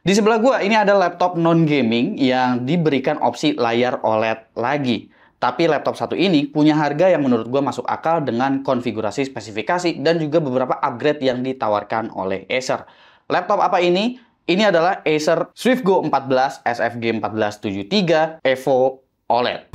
Di sebelah gua ini ada laptop non-gaming yang diberikan opsi layar OLED lagi. Tapi laptop satu ini punya harga yang menurut gua masuk akal dengan konfigurasi spesifikasi dan juga beberapa upgrade yang ditawarkan oleh Acer. Laptop apa ini? Ini adalah Acer SwiftGo 14 SFG 1473 Evo OLED.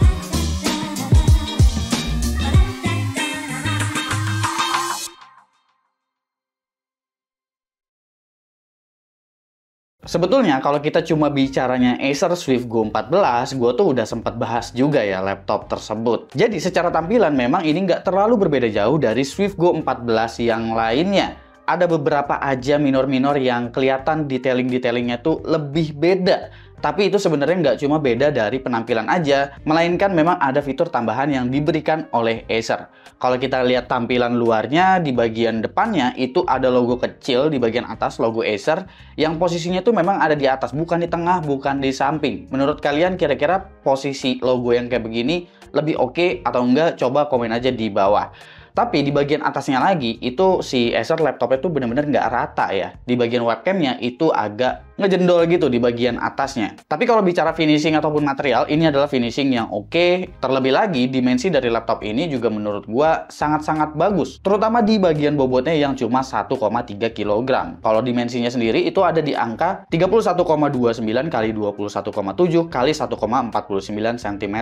Sebetulnya kalau kita cuma bicaranya Acer SwiftGo 14, gue tuh udah sempat bahas juga ya laptop tersebut. Jadi secara tampilan memang ini nggak terlalu berbeda jauh dari SwiftGo 14 yang lainnya. Ada beberapa aja minor-minor yang kelihatan detailing-detailingnya tuh lebih beda. Tapi itu sebenarnya nggak cuma beda dari penampilan aja, melainkan memang ada fitur tambahan yang diberikan oleh Acer. Kalau kita lihat tampilan luarnya, di bagian depannya itu ada logo kecil di bagian atas, logo Acer, yang posisinya tuh memang ada di atas, bukan di tengah, bukan di samping. Menurut kalian kira-kira posisi logo yang kayak begini lebih oke atau enggak? Coba komen aja di bawah. Tapi di bagian atasnya lagi, itu si Acer laptopnya tuh bener-bener nggak rata ya. Di bagian webcamnya itu agak ngejendol gitu di bagian atasnya. Tapi kalau bicara finishing ataupun material, ini adalah finishing yang oke. Terlebih lagi, dimensi dari laptop ini juga menurut gua sangat-sangat bagus. Terutama di bagian bobotnya yang cuma 1,3 kg. Kalau dimensinya sendiri itu ada di angka 31,29 x 21,7 x 1,49 cm.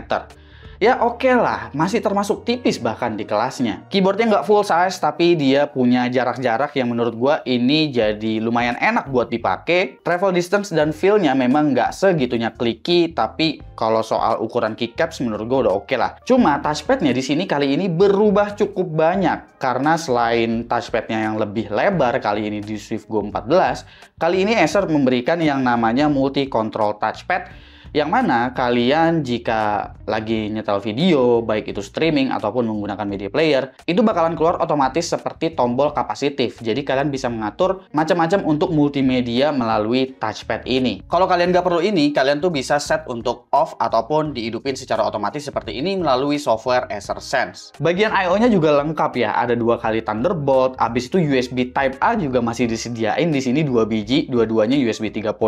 Ya oke lah, masih termasuk tipis bahkan di kelasnya. Keyboardnya nggak full size, tapi dia punya jarak-jarak yang menurut gua ini jadi lumayan enak buat dipakai. Travel distance dan feel-nya memang nggak segitunya clicky, tapi kalau soal ukuran keycaps menurut gua udah oke lah. Cuma touchpad-nya di sini kali ini berubah cukup banyak, karena selain touchpad-nya yang lebih lebar kali ini di SwiftGo 14, kali ini Acer memberikan yang namanya multi-control touchpad, yang mana kalian jika lagi nyetel video, baik itu streaming ataupun menggunakan media player, itu bakalan keluar otomatis seperti tombol kapasitif. Jadi kalian bisa mengatur macam-macam untuk multimedia melalui touchpad ini. Kalau kalian nggak perlu ini, kalian tuh bisa set untuk off ataupun dihidupin secara otomatis seperti ini melalui software Acer Sense. Bagian I/O-nya juga lengkap ya, ada 2 kali Thunderbolt, habis itu USB Type A juga masih disediain di sini 2 biji, dua-duanya USB 3.2,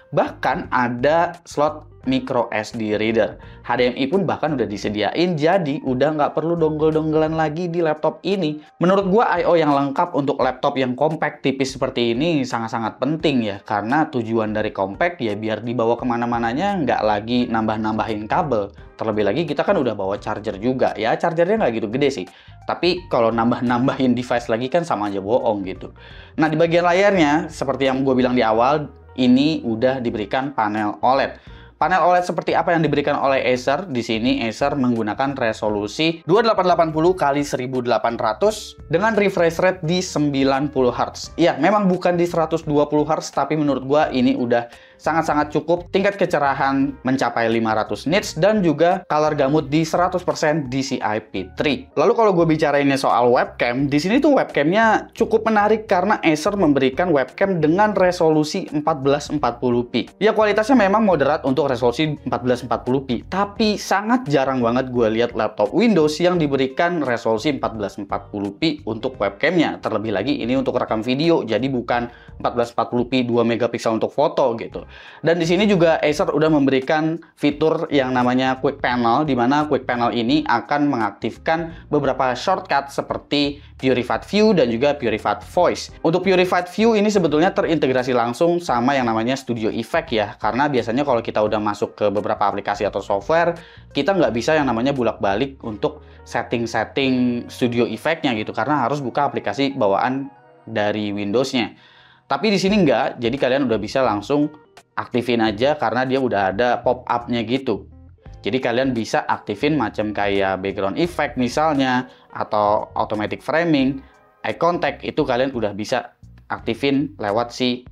bahkan ada slot micro SD reader. HDMI pun bahkan udah disediain, jadi udah nggak perlu dongle-donggelan lagi di laptop ini. Menurut gua I/O yang lengkap untuk laptop yang compact tipis seperti ini sangat-sangat penting ya, karena tujuan dari compact ya biar dibawa kemana-mananya nggak lagi nambah-nambahin kabel. Terlebih lagi kita kan udah bawa charger juga, ya chargernya nggak gitu gede sih. Tapi kalau nambah-nambahin device lagi kan sama aja bohong gitu. Nah di bagian layarnya, seperti yang gue bilang di awal, ini udah diberikan panel OLED. Panel OLED seperti apa yang diberikan oleh Acer? Di sini Acer menggunakan resolusi 2880 x 1800 dengan refresh rate di 90 Hz. Ya, memang bukan di 120 Hz, tapi menurut gua ini udah sangat-sangat cukup. Tingkat kecerahan mencapai 500 nits dan juga color gamut di 100% DCI-P3. Lalu kalau gue bicarainnya soal webcam, di sini tuh webcamnya cukup menarik karena Acer memberikan webcam dengan resolusi 1440p. Ya kualitasnya memang moderat untuk resolusi 1440p, tapi sangat jarang banget gue lihat laptop Windows yang diberikan resolusi 1440p untuk webcamnya. Terlebih lagi ini untuk rekam video, jadi bukan 1440p 2 megapiksel untuk foto gitu. Dan di sini juga Acer udah memberikan fitur yang namanya Quick Panel, di mana Quick Panel ini akan mengaktifkan beberapa shortcut seperti Purified View dan juga Purified Voice. Untuk Purified View ini sebetulnya terintegrasi langsung sama yang namanya Studio Effect ya, karena biasanya kalau kita udah masuk ke beberapa aplikasi atau software, kita nggak bisa yang namanya bolak-balik untuk setting-setting Studio Effect-nya gitu, karena harus buka aplikasi bawaan dari Windows-nya. Tapi di sini nggak, jadi kalian udah bisa langsung aktifin aja karena dia udah ada pop-up-nya gitu. Jadi kalian bisa aktifin macam kayak background effect misalnya, atau automatic framing, eye contact, itu kalian udah bisa aktifin lewat si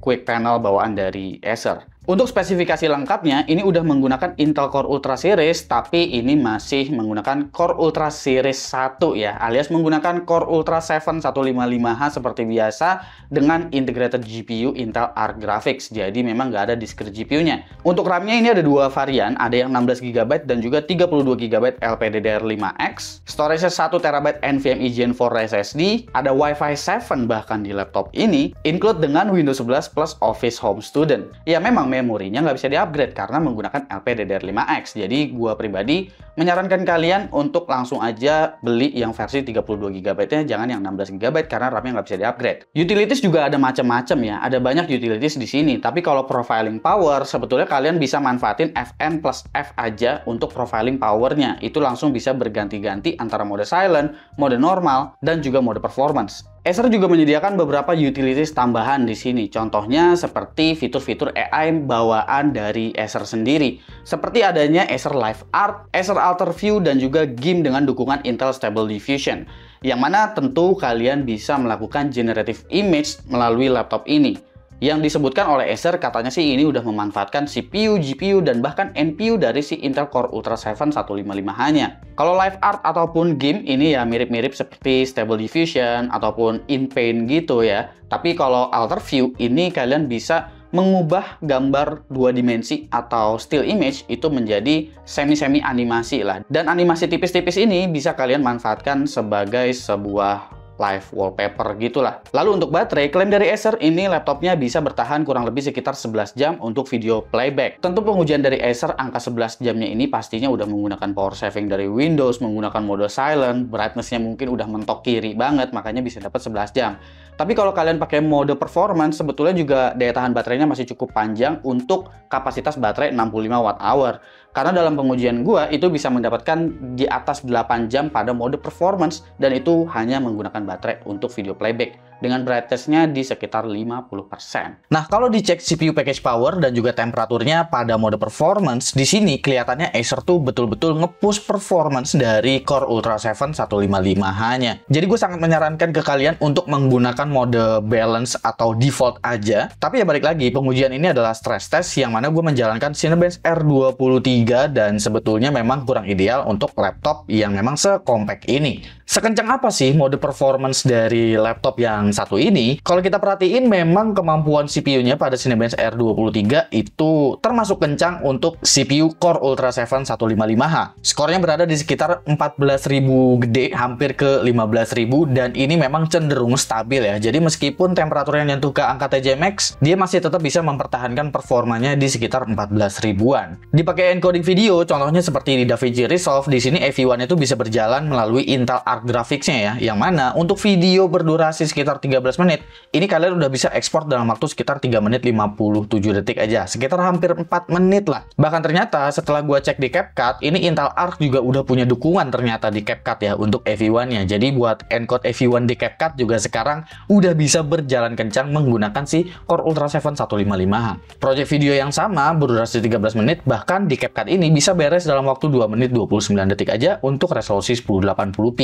Quick Panel bawaan dari Acer. Untuk spesifikasi lengkapnya, ini udah menggunakan Intel Core Ultra Series, tapi ini masih menggunakan Core Ultra Series 1 ya, alias menggunakan Core Ultra 7 155H seperti biasa dengan integrated GPU Intel Arc Graphics. Jadi memang nggak ada discrete GPU-nya. Untuk RAM-nya ini ada dua varian, ada yang 16GB dan juga 32GB LPDDR5X. Storage-nya 1TB NVMe Gen 4 SSD, ada Wi-Fi 7 bahkan di laptop ini, include dengan Windows 11 plus Office Home Student. Ya memang memorinya nggak bisa di-upgrade karena menggunakan LPDDR5X. Jadi gua pribadi menyarankan kalian untuk langsung aja beli yang versi 32GB-nya, jangan yang 16GB karena RAM-nya nggak bisa di-upgrade. Utilities juga ada macam-macam ya, ada banyak utilities di sini. Tapi kalau profiling power, sebetulnya kalian bisa manfaatin Fn plus F aja untuk profiling powernya. Itu langsung bisa berganti-ganti antara mode silent, mode normal, dan juga mode performance. Acer juga menyediakan beberapa utilities tambahan di sini. Contohnya seperti fitur-fitur AI bawaan dari Acer sendiri. Seperti adanya Acer Live Art, Acer Alter View, dan juga GIMP dengan dukungan Intel Stable Diffusion. Yang mana tentu kalian bisa melakukan generative image melalui laptop ini. Yang disebutkan oleh Acer katanya sih ini udah memanfaatkan CPU, GPU, dan bahkan NPU dari si Intel Core Ultra 7 155H-nya. Kalau Live Art ataupun GIMP ini ya mirip-mirip seperti Stable Diffusion ataupun InPaint gitu ya. Tapi kalau Alter View ini kalian bisa mengubah gambar dua dimensi atau still image itu menjadi semi-semi animasi lah. Dan animasi tipis-tipis ini bisa kalian manfaatkan sebagai sebuah live wallpaper gitulah. Lalu untuk baterai, klaim dari Acer ini laptopnya bisa bertahan kurang lebih sekitar 11 jam untuk video playback. Tentu pengujian dari Acer angka 11 jamnya ini pastinya udah menggunakan power saving dari Windows, menggunakan mode silent, brightness-nya mungkin udah mentok kiri banget, makanya bisa dapat 11 jam. Tapi kalau kalian pakai mode performance, sebetulnya juga daya tahan baterainya masih cukup panjang untuk kapasitas baterai 65 Wh. Karena dalam pengujian gua itu bisa mendapatkan di atas 8 jam pada mode performance, dan itu hanya menggunakan baterai untuk video playback dengan brightness-nya di sekitar 50%. Nah, kalau dicek CPU package power dan juga temperaturnya pada mode performance, di sini kelihatannya Acer tuh betul-betul nge-push performance dari Core Ultra 7 155H-nya. Jadi gue sangat menyarankan ke kalian untuk menggunakan mode balance atau default aja. Tapi ya balik lagi, pengujian ini adalah stress test yang mana gue menjalankan Cinebench R23 dan sebetulnya memang kurang ideal untuk laptop yang memang sekompak ini. Sekencang apa sih mode performance dari laptop yang satu ini? Kalau kita perhatiin memang kemampuan CPU-nya pada Cinebench R23 itu termasuk kencang untuk CPU Core Ultra 7 155H. Skornya berada di sekitar 14.000 gede, hampir ke 15.000, dan ini memang cenderung stabil ya. Jadi meskipun temperaturnya nyentuh ke angka TJ Max, dia masih tetap bisa mempertahankan performanya di sekitar 14 ribuan. Dipakai encoding video, contohnya seperti di DaVinci Resolve, di sini AV1 itu bisa berjalan melalui Intel Arc Graphics-nya ya, yang mana untuk video berdurasi sekitar 13 menit, ini kalian udah bisa ekspor dalam waktu sekitar 3 menit 57 detik aja, sekitar hampir 4 menit lah. Bahkan ternyata setelah gua cek di CapCut, ini Intel Arc juga udah punya dukungan ternyata di CapCut ya untuk AV1-nya. Jadi buat encode AV1 di CapCut juga sekarang udah bisa berjalan kencang menggunakan si Core Ultra 7 155H. Project video yang sama berdurasi 13 menit, bahkan di CapCut ini bisa beres dalam waktu 2 menit 29 detik aja untuk resolusi 1080p.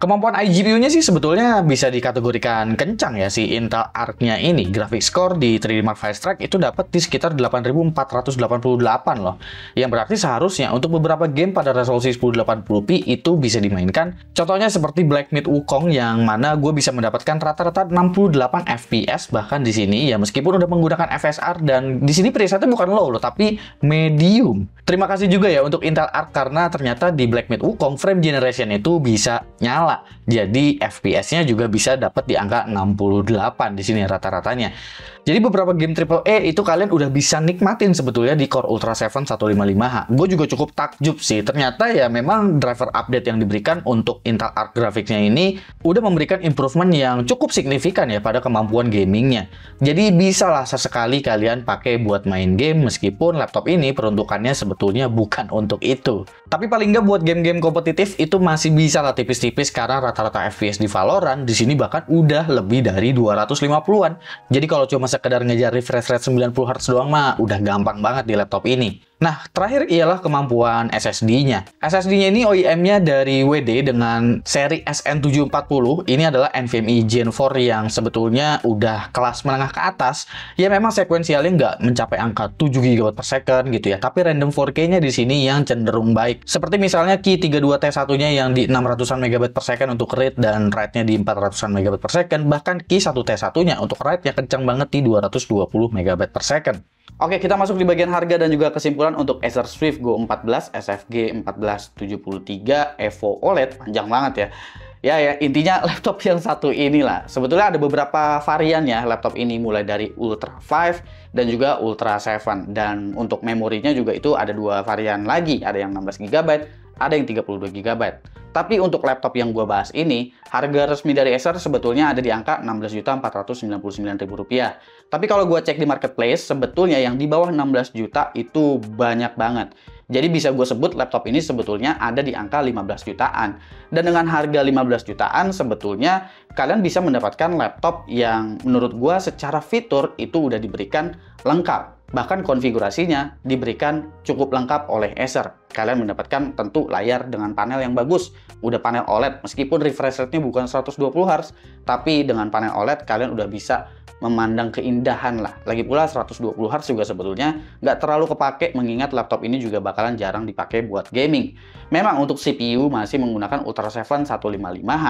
Kemampuan iGPU-nya sih sebetulnya bisa dikategorikan kencang ya si Intel Arc-nya ini. Graphics score di 3D Mark Fast Track itu dapat di sekitar 8488 loh. Yang berarti seharusnya untuk beberapa game pada resolusi 1080p itu bisa dimainkan. Contohnya seperti Black Myth Wukong yang mana gue bisa mendapatkan rata-rata 68 FPS bahkan di sini ya, meskipun udah menggunakan FSR, dan di sini presetnya bukan low loh tapi medium. Terima kasih juga ya untuk Intel Arc karena ternyata di Black Myth Wukong frame generation itu bisa nyala. Jadi FPS-nya juga bisa dapat di angka 68 di sini rata-ratanya. Jadi beberapa game AAA itu kalian udah bisa nikmatin sebetulnya di Core Ultra 7 155H. Gue juga cukup takjub sih. Ternyata ya memang driver update yang diberikan untuk Intel Arc Graphics-nya ini udah memberikan improvement yang cukup signifikan ya pada kemampuan gamingnya. Jadi bisa lah sesekali kalian pakai buat main game meskipun laptop ini peruntukannya sebetulnya bukan untuk itu. Tapi paling nggak buat game-game kompetitif itu masih bisa lah tipis-tipis karena rata-rata FPS di Valorant di sini bahkan udah lebih dari 250-an. Jadi kalau cuma sekedar ngejar refresh rate 90 Hz doang mah udah gampang banget di laptop ini. Nah, terakhir ialah kemampuan SSD-nya. SSD-nya ini OEM-nya dari WD dengan seri SN740. Ini adalah NVMe Gen 4 yang sebetulnya udah kelas menengah ke atas. Ya memang sekuensialnya nggak mencapai angka 7 GB per second gitu ya. Tapi random 4K-nya di sini yang cenderung baik. Seperti misalnya Ki 32T1-nya yang di 600-an MB per second untuk read dan write-nya di 400-an MB per second. Bahkan Ki 1T1-nya untuk write-nya kencang banget di 220 MB per second. Oke, kita masuk di bagian harga dan juga kesimpulan untuk Acer Swift Go 14 SFG 1473 Evo OLED. Panjang banget ya. Ya, intinya laptop yang satu inilah. Sebetulnya ada beberapa varian ya laptop ini, mulai dari Ultra 5 dan juga Ultra 7. Dan untuk memorinya juga itu ada dua varian lagi. Ada yang 16 GB, ada yang 32 GB. Tapi untuk laptop yang gue bahas ini, harga resmi dari Acer sebetulnya ada di angka Rp16.499.000. Tapi kalau gue cek di marketplace, sebetulnya yang di bawah 16 juta itu banyak banget. Jadi bisa gue sebut laptop ini sebetulnya ada di angka 15 jutaan. Dan dengan harga 15 jutaan, sebetulnya kalian bisa mendapatkan laptop yang menurut gue secara fitur itu udah diberikan lengkap. Bahkan konfigurasinya diberikan cukup lengkap oleh Acer. Kalian mendapatkan tentu layar dengan panel yang bagus. Udah panel OLED, meskipun refresh rate-nya bukan 120 Hz, tapi dengan panel OLED kalian udah bisa memandang keindahan lah. Lagi pula 120 Hz juga sebetulnya nggak terlalu kepake, mengingat laptop ini juga bakalan jarang dipakai buat gaming. Memang untuk CPU masih menggunakan Ultra 7 155H.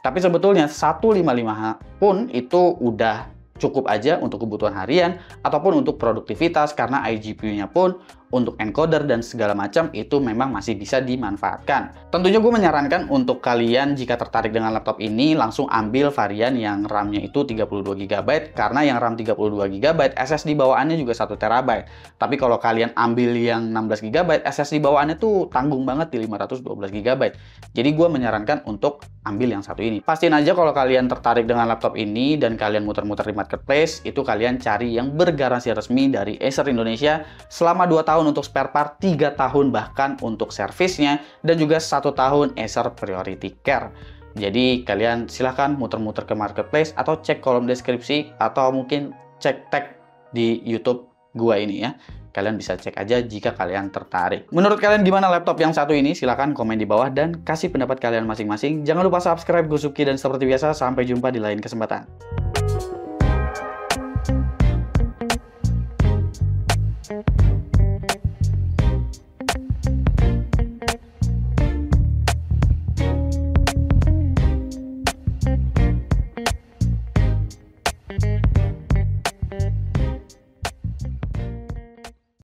Tapi sebetulnya 155H pun itu udah cukup aja untuk kebutuhan harian ataupun untuk produktivitas, karena iGPU-nya pun untuk encoder dan segala macam itu memang masih bisa dimanfaatkan. Tentunya gue menyarankan untuk kalian jika tertarik dengan laptop ini langsung ambil varian yang RAM-nya itu 32 GB, karena yang RAM 32 GB SSD bawaannya juga 1 TB. Tapi kalau kalian ambil yang 16 GB SSD bawaannya tuh tanggung banget di 512 GB. Jadi gue menyarankan untuk ambil yang satu ini. Pastiin aja kalau kalian tertarik dengan laptop ini dan kalian muter-muter di marketplace, itu kalian cari yang bergaransi resmi dari Acer Indonesia selama 2 tahun untuk spare part, 3 tahun bahkan untuk servisnya, dan juga 1 tahun Acer Priority Care. Jadi kalian silahkan muter-muter ke marketplace atau cek kolom deskripsi atau mungkin cek tag di YouTube gua ini ya. Kalian bisa cek aja jika kalian tertarik. Menurut kalian gimana laptop yang satu ini? Silahkan komen di bawah dan kasih pendapat kalian masing-masing. Jangan lupa subscribe Gosuki, dan seperti biasa sampai jumpa di lain kesempatan. Thank you.